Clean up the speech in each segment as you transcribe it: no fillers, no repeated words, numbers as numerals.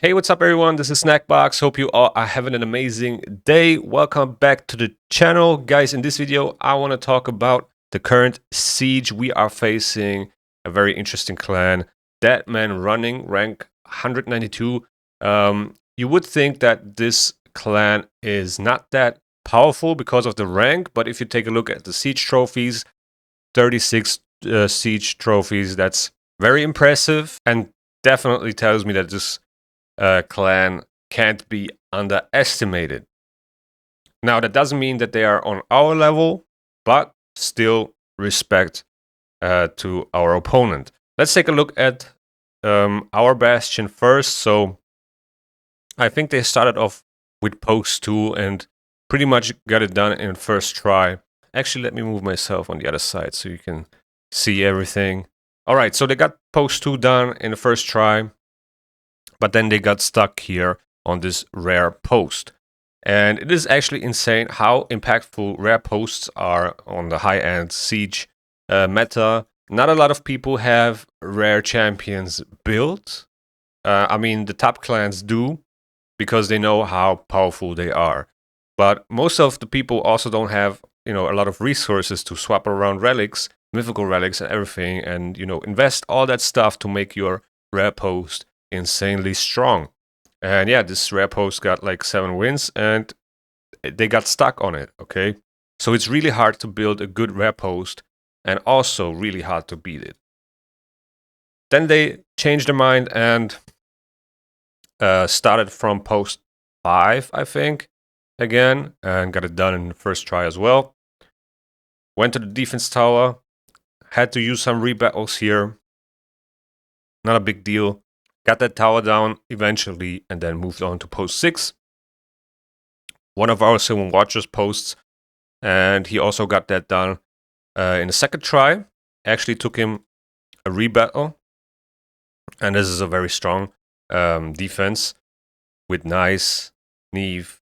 Hey, what's up everyone? This is Snackbox. Hope you all are having an amazing day. Welcome back to the channel. Guys, in this video, I want to talk about the current siege we are facing. A very interesting clan. Deadman running, rank 192. You would think that this clan is not that powerful because of the rank, but if you take a look at the siege trophies, 36 siege trophies, that's very impressive and definitely tells me that this clan can't be underestimated. Now, that doesn't mean that they are on our level, but still respect to our opponent. Let's take a look at our bastion first. So I think they started off with post 2 and pretty much got it done in first try. Actually, let me move myself on the other side so you can see everything. All right, so they got post 2 done in the first try. But then they got stuck here on this rare post. And it is actually insane how impactful rare posts are on the high-end siege meta. Not a lot of people have rare champions built. I mean, the top clans do, because they know how powerful they are. But most of the people also don't have, a lot of resources to swap around relics, mythical relics and everything, and, invest all that stuff to make your rare post insanely strong. And yeah, this rare post got like 7 wins and they got stuck on it, okay? So it's really hard to build a good rare post and also really hard to beat it. Then they changed their mind and started from post 5, I think, again, and got it done in the first try as well. Went to the defense tower, had to use some rebattles here. Not a big deal. Got that tower down eventually and then moved on to post 6. One of our Silver Watchers posts, and he also got that done in the second try. Actually took him a rebattle, and this is a very strong defense with nice Neve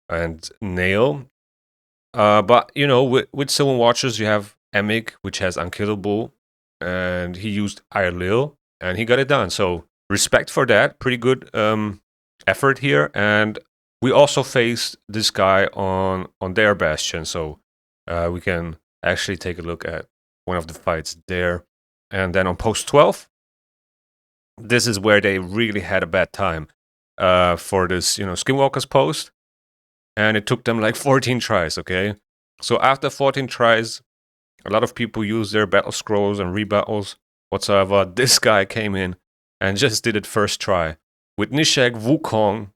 and Nail. But with Silver Watchers you have Emic, which has Unkillable, and he used Irlil and he got it done. So respect for that. Pretty good effort here. And we also faced this guy on their bastion. So we can actually take a look at one of the fights there. And then on post 12, this is where they really had a bad time for this, Skinwalker's post. And it took them like 14 tries, okay? So after 14 tries, a lot of people use their battle scrolls and rebattles whatsoever. This guy came in and just did it first try with Nishek, Wukong,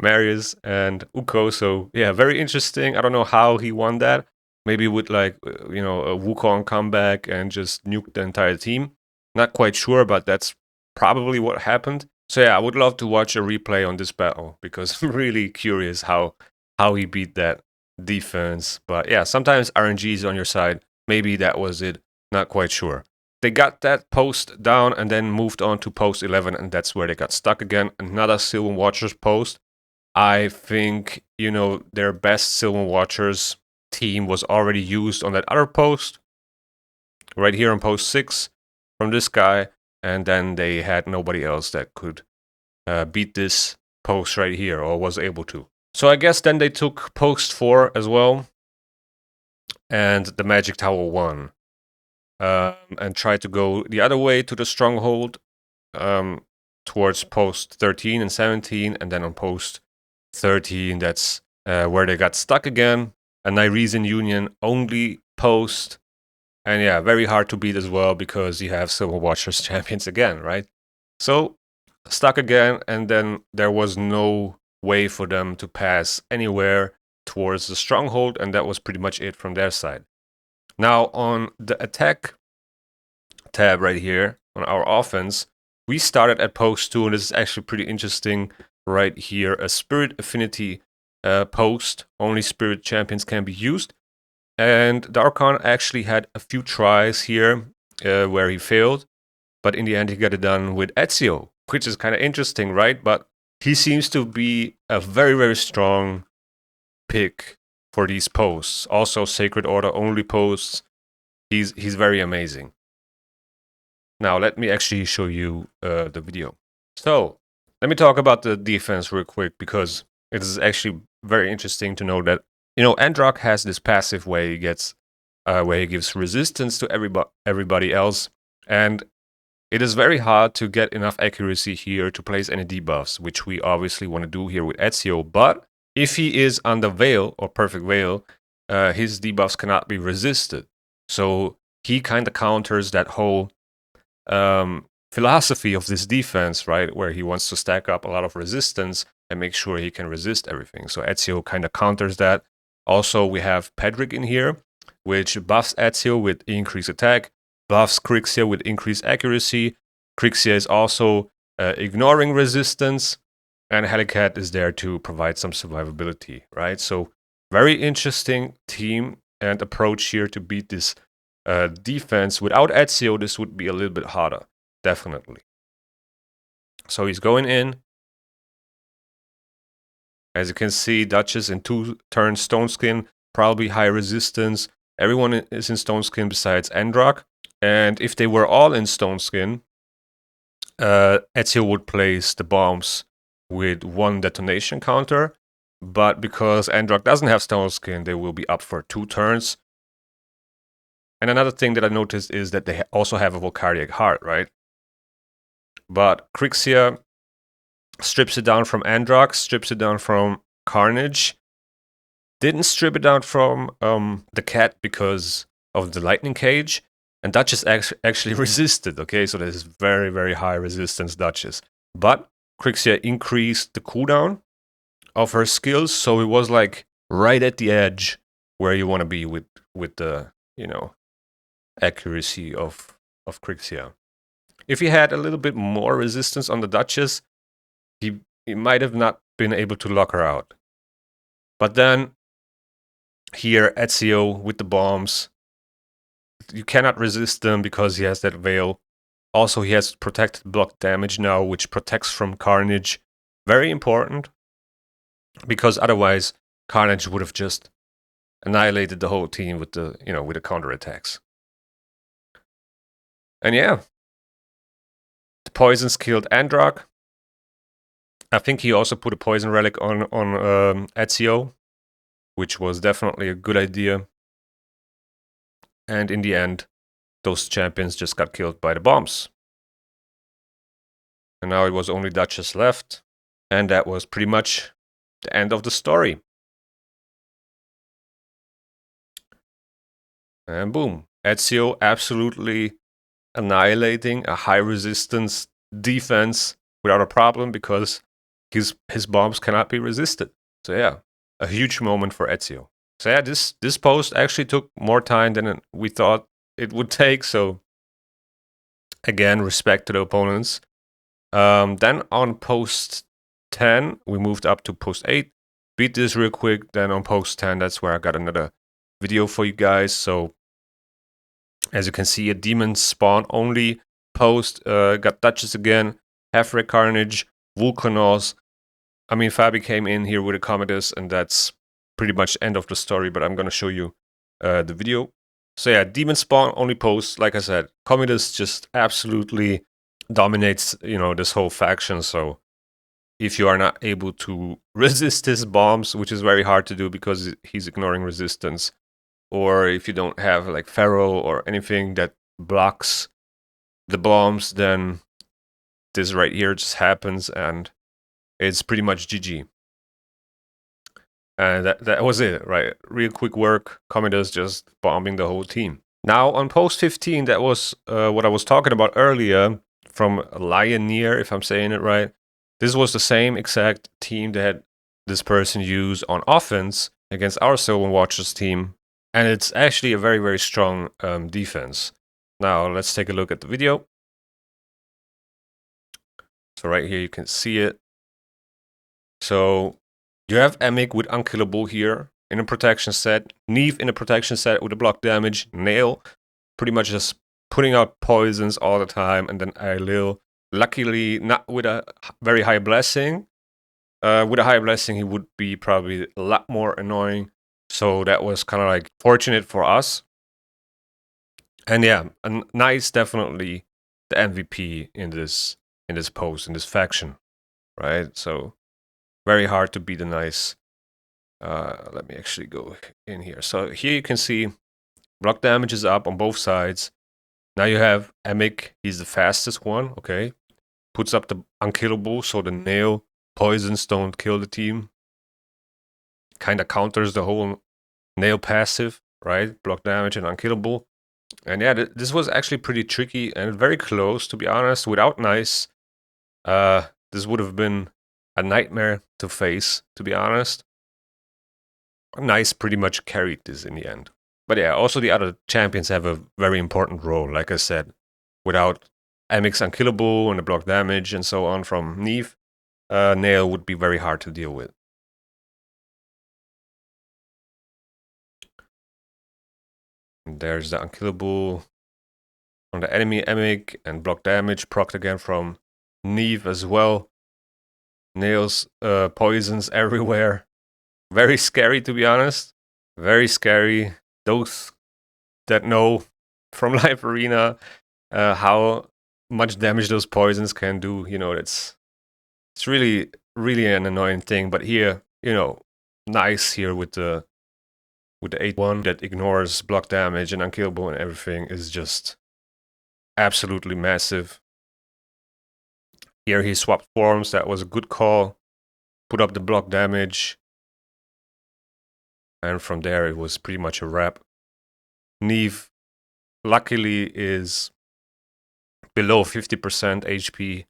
Marius, and Uko. So yeah, very interesting. I don't know how he won that. Maybe with like, a Wukong comeback and just nuke the entire team. Not quite sure, but that's probably what happened. So yeah, I would love to watch a replay on this battle because I'm really curious how he beat that defense. But yeah, sometimes RNG is on your side. Maybe that was it. Not quite sure. They got that post down and then moved on to post 11, and that's where they got stuck again. Another Silver Watchers post. I think, their best Silver Watchers team was already used on that other post. Right here on post 6 from this guy. And then they had nobody else that could beat this post right here, or was able to. So I guess then they took post 4 as well. And the Magic Tower won. And tried to go the other way to the stronghold towards post 13 and 17. And then on post 13, that's where they got stuck again. A Nyresian Union only post. And yeah, very hard to beat as well because you have Silver Watchers champions again, right? So, stuck again, and then there was no way for them to pass anywhere towards the stronghold, and that was pretty much it from their side. Now, on the attack tab right here, on our offense, we started at post 2, and this is actually pretty interesting right here. A Spirit Affinity post, only Spirit champions can be used. And Darkon actually had a few tries here where he failed, but in the end he got it done with Ezio, which is kind of interesting, right? But he seems to be a very, very strong pick for these posts. Also, Sacred Order only posts. He's very amazing. Now, let me actually show you the video. So, let me talk about the defense real quick, because it is actually very interesting to know that, you know, Androck has this passive where he gets, where he gives resistance to everybody else, and it is very hard to get enough accuracy here to place any debuffs, which we obviously want to do here with Ezio. But if he is under Veil or Perfect Veil, his debuffs cannot be resisted. So he kind of counters that whole philosophy of this defense, right? Where he wants to stack up a lot of resistance and make sure he can resist everything. So Ezio kind of counters that. Also, we have Pedric in here, which buffs Ezio with increased attack, buffs Crixia with increased accuracy. Crixia is also ignoring resistance, and Helicat is there to provide some survivability, right? So very interesting team and approach here to beat this defense. Without Ezio, this would be a little bit harder, definitely. So he's going in. As you can see, Duchess in 2 turns Stone Skin, probably high resistance. Everyone is in Stone Skin besides Androck. And if they were all in Stone Skin, Ezio would place the bombs with 1 detonation counter. But because Androck doesn't have Stone Skin, they will be up for 2 turns. And another thing that I noticed is that they also have a Volcardiac Heart, right? But Crixia strips it down from Androck, strips it down from Carnage. Didn't strip it down from the cat because of the Lightning Cage. And Duchess actually resisted, okay? So there's very, very high resistance Duchess. But Crixia increased the cooldown of her skills, so it was like right at the edge where you want to be with the, you know, accuracy of Crixia. If he had a little bit more resistance on the Duchess, he might have not been able to lock her out. But then here, Ezio with the bombs, you cannot resist them because he has that Veil. Also, he has protected block damage now, which protects from Carnage. Very important, because otherwise Carnage would have just annihilated the whole team with the, you know, with the counterattacks. And yeah, the poisons killed Androck. I think he also put a poison relic on Ezio, which was definitely a good idea. And in the end, those champions just got killed by the bombs. And now it was only Duchess left, and that was pretty much the end of the story. And boom, Ezio absolutely annihilating a high resistance defense without a problem, because his bombs cannot be resisted. So yeah, a huge moment for Ezio. So yeah, this post actually took more time than we thought it would take. So again, respect to the opponents. Then on post 10, we moved up to post 8. Beat this real quick. Then on post 10, that's where I got another video for you guys. So as you can see, a demon spawn only post. Got Duchess again, Half-Ray Carnage, Vulcanos. I mean, Fabi came in here with a Commodus, and that's pretty much end of the story, but I'm going to show you the video. So yeah, demon spawn only post. Like I said, Commodus just absolutely dominates, you know, this whole faction. So if you are not able to resist his bombs, which is very hard to do because he's ignoring resistance, or if you don't have like Pharaoh or anything that blocks the bombs, then this right here just happens, and it's pretty much GG. And that was it, right? Real quick work. Commodus just bombing the whole team. Now on post 15, that was what I was talking about earlier from Lioneer, if I'm saying it right. This was the same exact team that this person used on offense against our Sylvan Watchers team. And it's actually a very, very strong defense. Now let's take a look at the video. So right here you can see it. So you have Emic with Unkillable here in a protection set, Neve in a protection set with a block damage, Nail pretty much just putting out poisons all the time, and then Ailil, luckily not with a very high blessing. With a high blessing, he would be probably a lot more annoying. So that was kind of like fortunate for us. And yeah, Nice definitely the MVP in this post, in this faction. right? So very hard to beat a nice. Let me actually go in here. So here you can see block damage is up on both sides. Now you have Emic, he's the fastest one, okay? Puts up the unkillable, so the nail poisons don't kill the team. Kind of counters the whole nail passive, right? Block damage and unkillable. And yeah, this was actually pretty tricky and very close, to be honest. Without Nice, this would have been a nightmare to face, to be honest. Nice pretty much carried this in the end. But yeah, also the other champions have a very important role. Like I said, without Amic's unkillable and the block damage and so on from Neve, Nail would be very hard to deal with. And there's the unkillable on the enemy Emic and block damage procced again from Neve as well. Nails, poisons everywhere. Very scary, to be honest. Very scary. Those that know from Live Arena how much damage those poisons can do, you know, it's really an annoying thing. But here, you know, Nice here with the 8-1 that ignores block damage and unkillable and everything is just absolutely massive. Here he swapped forms. That was a good call. Put up the block damage. And from there, it was pretty much a wrap. Neve, luckily, is below 50% HP.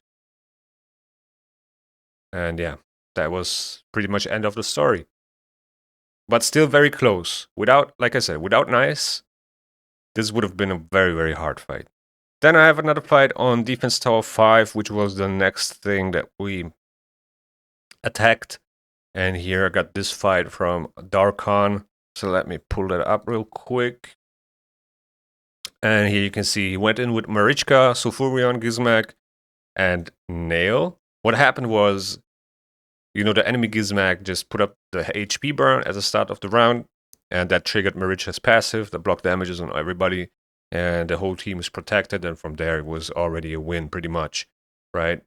And yeah, that was pretty much end of the story. But still very close. Without, like I said, without Nice, this would have been a very, very hard fight. Then I have another fight on Defense Tower 5, which was the next thing that we attacked. And here I got this fight from Darkon. So let me pull that up real quick. And here you can see he went in with Marichka, Sulfurion, Gizmak, and Nail. What happened was, you know, the enemy Gizmak just put up the HP burn at the start of the round, and that triggered Marichka's passive, the block damages on everybody, and the whole team is protected, and from there it was already a win, pretty much, right?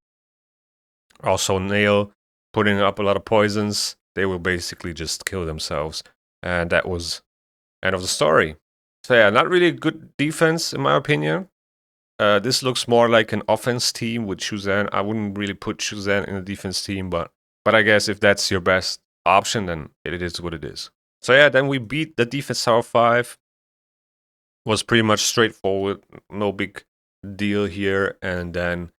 Also, Nail putting up a lot of poisons, they will basically just kill themselves, and that was end of the story. So yeah, not really good defense in my opinion. This looks more like an offense team with Shuzan. I wouldn't really put Shuzan in a defense team, but I guess if that's your best option, then it is what it is. So yeah, then we beat the Defense Tower 5. Was pretty much straightforward, no big deal here. And then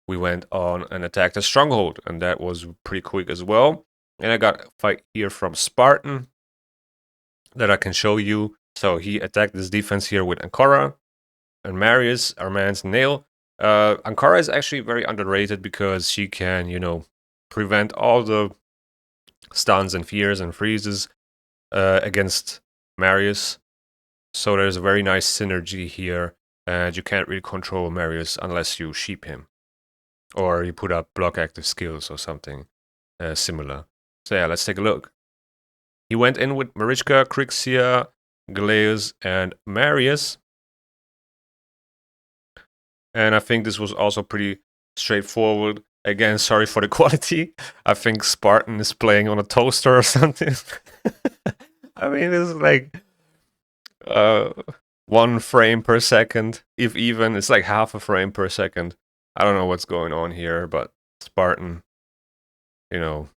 we went on and attacked a stronghold, and that was pretty quick as well. And I got a fight here from Spartan that I can show you. So he attacked this defense here with Ankara and Marius, our man's Nail. Ankara is actually very underrated because she can, you know, prevent all the stuns and fears and freezes against Marius. So there's a very nice synergy here, and you can't really control Marius unless you sheep him. Or you put up block active skills or something similar. So yeah, let's take a look. He went in with Marichka, Crixia, Galeus, and Marius. And I think this was also pretty straightforward. Again, sorry for the quality. I think Spartan is playing on a toaster or something. I mean, it's like 1 frame per second, if even. It's like half a frame per second. I don't know what's going on here, but Spartan, you know,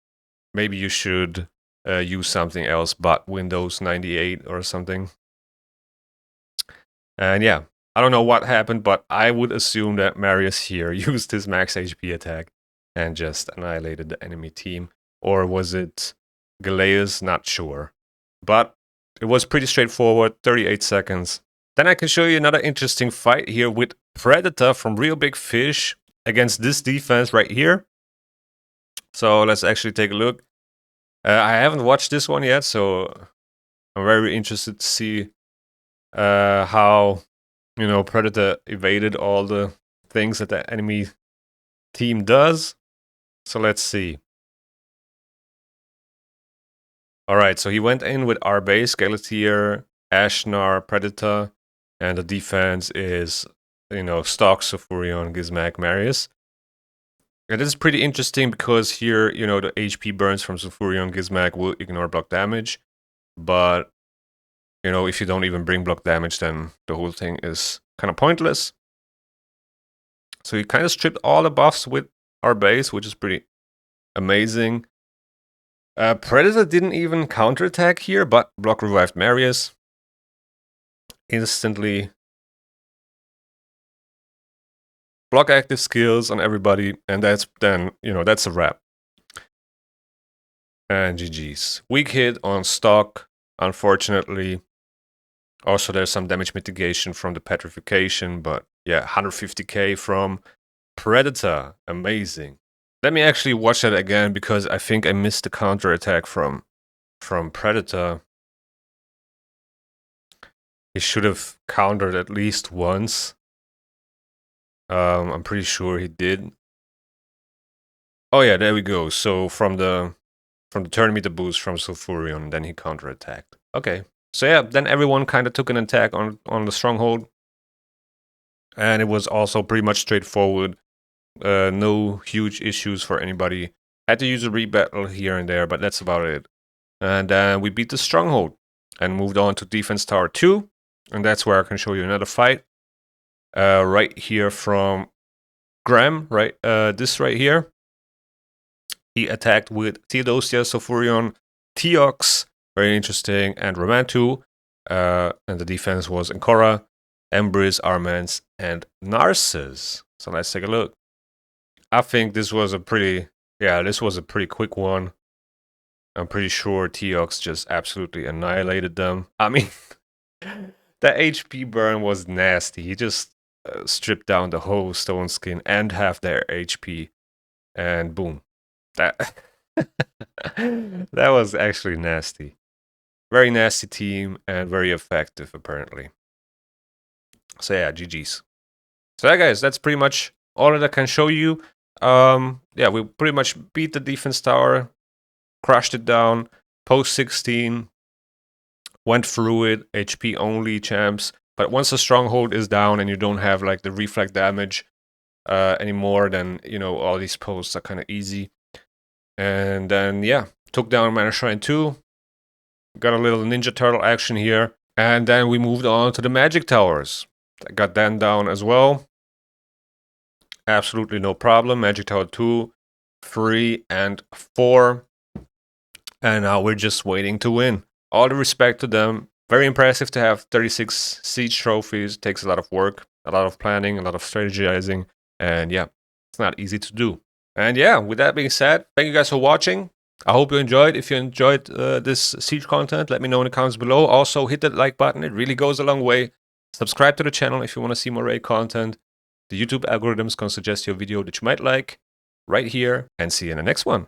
maybe you should use something else but Windows 98 or something. And yeah, I don't know what happened, but I would assume that Marius here used his max HP attack and just annihilated the enemy team. Or was it Galeus? Not sure. But it was pretty straightforward, 38 seconds. Then I can show you another interesting fight here with Predator from Real Big Fish against this defense right here. So let's actually take a look. I haven't watched this one yet, so I'm very interested to see how, you know, Predator evaded all the things that the enemy team does. So let's see. Alright, so he went in with our base, Galateer, Ashnar, Predator, and the defense is, you know, Stock, Sulfurion, Gizmak, Marius. It is pretty interesting because here, you know, the HP burns from Sulfurion Gizmag will ignore block damage. But, you know, if you don't even bring block damage, then the whole thing is kind of pointless. So he kind of stripped all the buffs with our base, which is pretty amazing. Predator didn't even counterattack here, but block revived Marius. Instantly block active skills on everybody, and that's then, you know, that's a wrap. And GG's. Weak hit on stock, unfortunately. Also, there's some damage mitigation from the petrification, but yeah, 150k from Predator. Amazing. Let me actually watch that again because I think I missed the counter attack from Predator. He should have countered at least once. I'm pretty sure he did. Oh yeah, there we go. So from the turn meter boost from Sulfurion, then he counterattacked. Okay. So yeah, then everyone kind of took an attack on the stronghold. And it was also pretty much straightforward. No huge issues for anybody. Had to use a rebattle here and there, but that's about it. And then we beat the stronghold and moved on to defense tower 2. And that's where I can show you another fight. Right here from Graham, right? This right here. He attacked with Theodosia, Sulfurion, Teox, very interesting, and Romantu. And the defense was Ancora, Embrys, Armans, and Narcissus. So let's take a look. I think this was a pretty, this was a pretty quick one. I'm pretty sure Teox just absolutely annihilated them. I mean, the HP burn was nasty. He just stripped down the whole stone skin and half their HP, and boom. That that was actually nasty. Very nasty team and very effective, apparently. So yeah, GG's. So yeah, guys, that's pretty much all that I can show you. Yeah, we pretty much beat the defense tower, crushed it down, post 16, went through it, HP only champs. But once the stronghold is down and you don't have like the reflect damage anymore, then, you know, all these posts are kind of easy. And then, yeah, took down Mana Shrine 2, got a little Ninja Turtle action here, and then we moved on to the Magic Towers. I got them down as well. Absolutely no problem. Magic Tower 2, 3, and 4. And now we're just waiting to win. All the respect to them. Very impressive to have 36 siege trophies. It takes a lot of work, a lot of planning, a lot of strategizing, and yeah, it's not easy to do. And yeah, with that being said, thank you guys for watching. I hope you enjoyed. If you enjoyed this siege content, let me know in the comments below. Also, hit that like button. It really goes a long way. Subscribe to the channel if you want to see more raid content. The YouTube algorithms can suggest you a video that you might like right here, and see you in the next one.